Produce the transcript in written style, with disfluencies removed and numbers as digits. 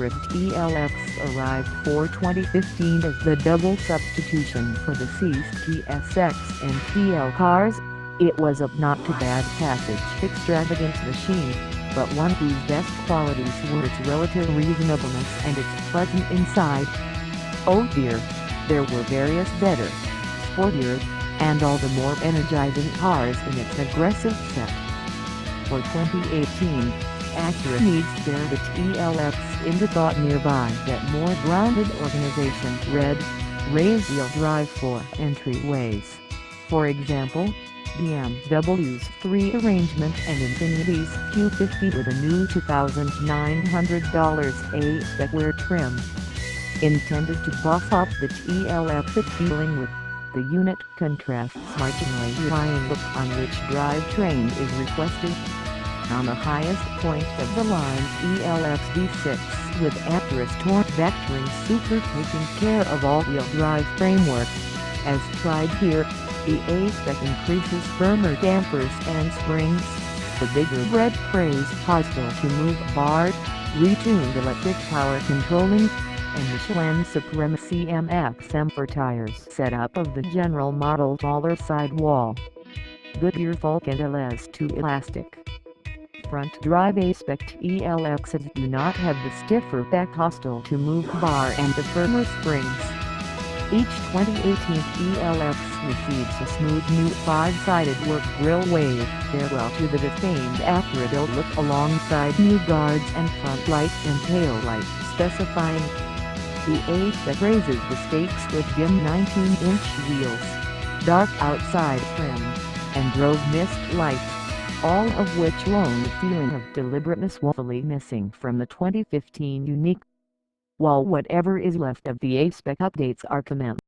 Acura TLX arrived for 2015 as the double substitution for the ceased TSX and TL cars. It was a not-too-bad passage extravagant machine, but one whose best qualities were its relative reasonableness and its pleasant inside. Oh dear, there were various better, sportier, and all the more energizing cars in its aggressive set. For 2018, Acura needs to bear the TLX into thought nearby that more grounded organization rear-wheel drive for entryways. For example, BMW's 3 arrangement and Infiniti's Q50 with a new $2,900 A-Spec trim. Intended to buff up the TLX appealing with the unit contrasts marginally relying look on which drivetrain is requested. On the highest point of the line TLX V-6 with Acura's torque vectoring super taking care of all-wheel drive framework. As tried here, the A-Spec increases firmer dampers and springs. The bigger red praise hostile to move bar, retuned electric power controlling, and Michelin Primacy MXM4 tires setup of the general model taller sidewall. Goodyear LS-2 elastic front drive A-Spec TLXs do not have the stiffer back hostile to move bar and the firmer springs. Each 2018 TLX receives a smooth new 5-sided work grille wave farewell to the defamed Acura build look alongside new guards and front light and tail light specifying. The A-Spec raises the stakes with dim 19-inch wheels, dark outside trim, and drove mist lights, all of which loan the feeling of deliberateness woefully missing from the 2015 unique. While whatever is left of the A-Spec updates are commenced.